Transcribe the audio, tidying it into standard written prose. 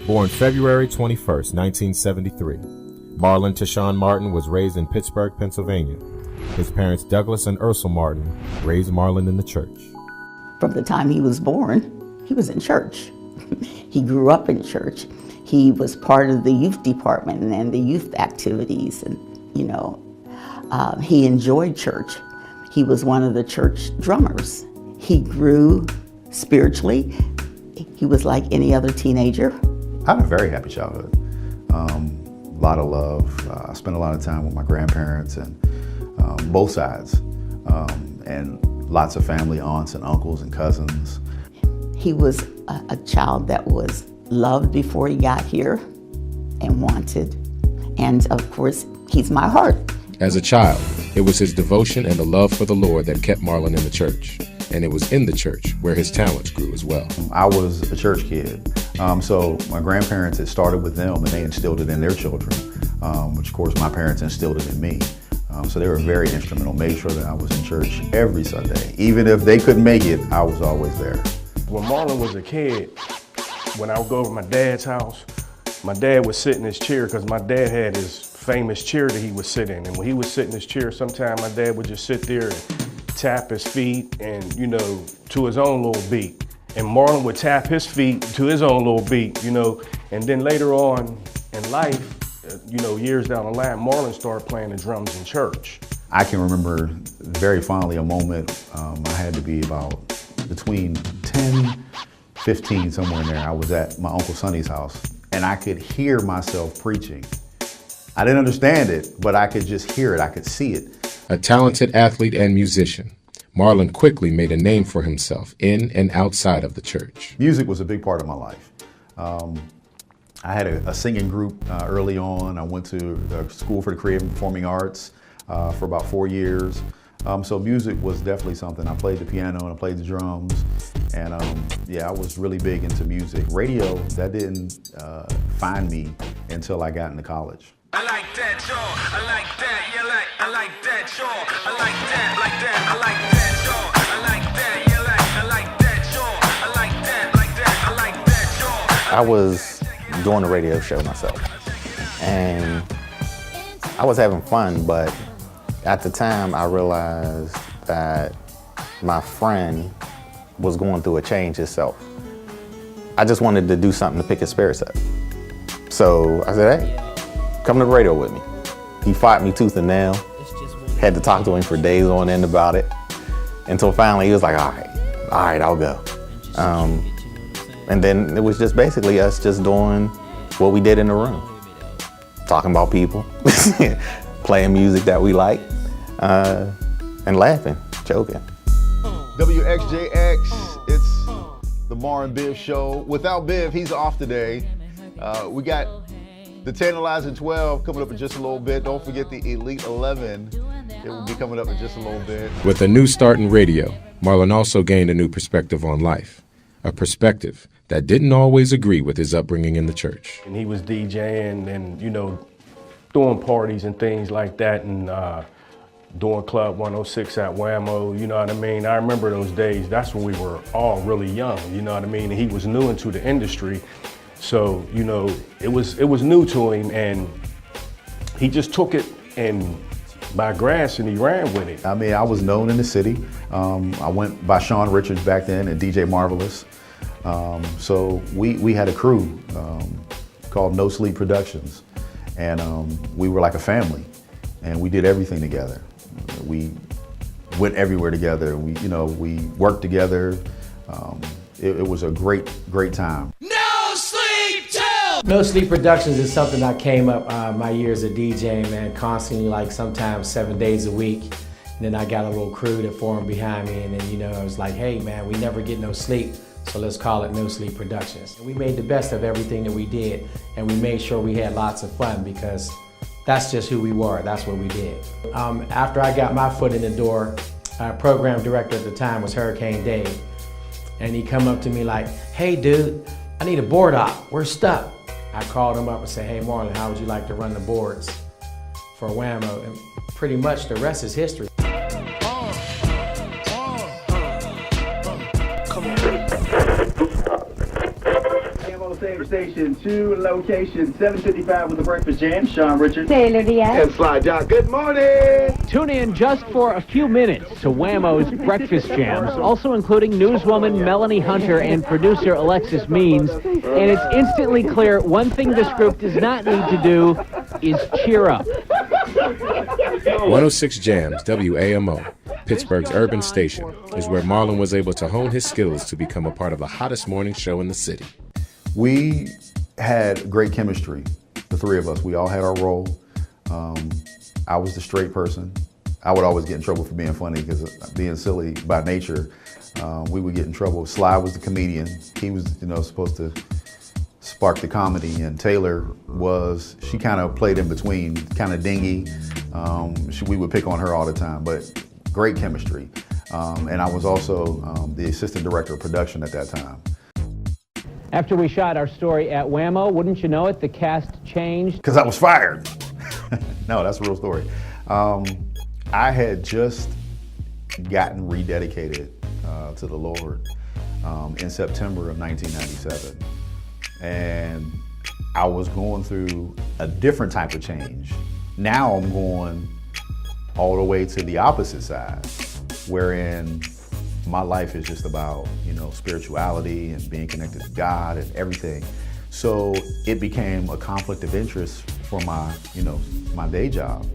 Born February 21st, 1973, Marlon Tashawn Martin was raised in Pittsburgh, Pennsylvania. His parents, Douglas and Ursula Martin, raised Marlon in the church. From the time he was born, he was in church. He grew up in church. He was part of the youth department and the youth activities, and he enjoyed church. He was one of the church drummers. He grew spiritually. He was like any other teenager. I had a very happy childhood. A lot of love. I spent a lot of time with my grandparents and both sides, and lots of family, aunts and uncles and cousins. He was a child that was loved before he got here and wanted. And of course, he's my heart. As a child, it was his devotion and the love for the Lord that kept Marlon in the church. And it was in the church where his talents grew as well. I was a church kid. So my grandparents had started with them and they instilled it in their children, which of course my parents instilled it in me. So they were very instrumental, made sure that I was in church every Sunday. Even if they couldn't make it, I was always there. When Marlon was a kid, when I would go over to my dad's house, my dad would sit in his chair because my dad had his famous chair that he would sit in. And when he would sit in his chair, sometimes my dad would just sit there and tap his feet and, to his own little beat. And Marlon would tap his feet to his own little beat, And then later on in life, years down the line, Marlon started playing the drums in church. I can remember very fondly a moment, I had to be about between 10, 15, somewhere in there. I was at my Uncle Sonny's house and I could hear myself preaching. I didn't understand it, but I could just hear it, I could see it. A talented athlete and musician, Marlon quickly made a name for himself in and outside of the church. Music was a big part of my life. I had a singing group early on. I went to School for the Creative and Performing Arts for about 4 years. So music was definitely something. I played the piano and I played the drums. And I was really big into music. Radio, that didn't find me until I got into college. I like that, y'all. I like that, yeah, I like that, y'all. I like that, I like that, y'all. I like that, yeah, I like that, y'all. I like that, I like that, y'all. I was doing a radio show myself, and I was having fun, but at the time I realized that my friend was going through a change himself. I just wanted to do something to pick his spirits up. So I said, hey, come to the radio with me. He fought me tooth and nail. Had to talk to him for days on end about it. Until finally he was like, all right, I'll go. And then it was just basically us just doing what we did in the room. Talking about people, playing music that we like, and laughing, joking. WXJX, it's the Mar and Biv show. Without Biv, he's off today. We got the Tantalizing 12 coming up in just a little bit. Don't forget the Elite 11. It will be coming up in just a little bit. With a new start in radio, Marlon also gained a new perspective on life. A perspective that didn't always agree with his upbringing in the church. And he was DJing and, doing parties and things like that, and doing Club 106 at Whammo, you know what I mean? I remember those days. That's when we were all really young, you know what I mean? And he was new into the industry. So, it was new to him, and he just took it and by grass and he ran with it. I mean, I was known in the city. I went by Sean Richards back then and DJ Marvelous. So we had a crew called No Sleep Productions, and we were like a family, and we did everything together. We went everywhere together. We worked together. It was a great time. No Sleep Productions is something I came up my years of DJing, man, constantly, like sometimes 7 days a week. And then I got a little crew that formed behind me, and then, I was like, hey, man, we never get no sleep, so let's call it No Sleep Productions. And we made the best of everything that we did, and we made sure we had lots of fun because that's just who we were, that's what we did. After I got my foot in the door, our program director at the time was Hurricane Dave, and he come up to me like, hey, dude, I need a board op, we're stuck. I called him up and said, hey, Marlon, how would you like to run the boards for Whammo? And pretty much the rest is history. Devastation to location 755 with the Breakfast Jam. Sean Richards. Taylor Diaz. And Sly Doc. Good morning. Tune in just for a few minutes to Whammo's Breakfast Jams, also including newswoman Melanie Hunter and producer Alexis Means. And it's instantly clear one thing this group does not need to do is cheer up. 106 Jams, WAMO, Pittsburgh's urban station, is where Marlon was able to hone his skills to become a part of the hottest morning show in the city. We had great chemistry, the three of us. We all had our role. I was the straight person. I would always get in trouble for being funny because being silly by nature, we would get in trouble. Sly was the comedian. He was, supposed to spark the comedy, and Taylor she kind of played in between, kind of dingy. We would pick on her all the time, but great chemistry. And I was also the assistant director of production at that time. After we shot our story at Whammo, wouldn't you know it, the cast changed? Because I was fired. No, that's a real story. I had just gotten rededicated to the Lord in September of 1997. And I was going through a different type of change. Now I'm going all the way to the opposite side, wherein my life is just about, spirituality and being connected to God and everything. So it became a conflict of interest for my, my day job.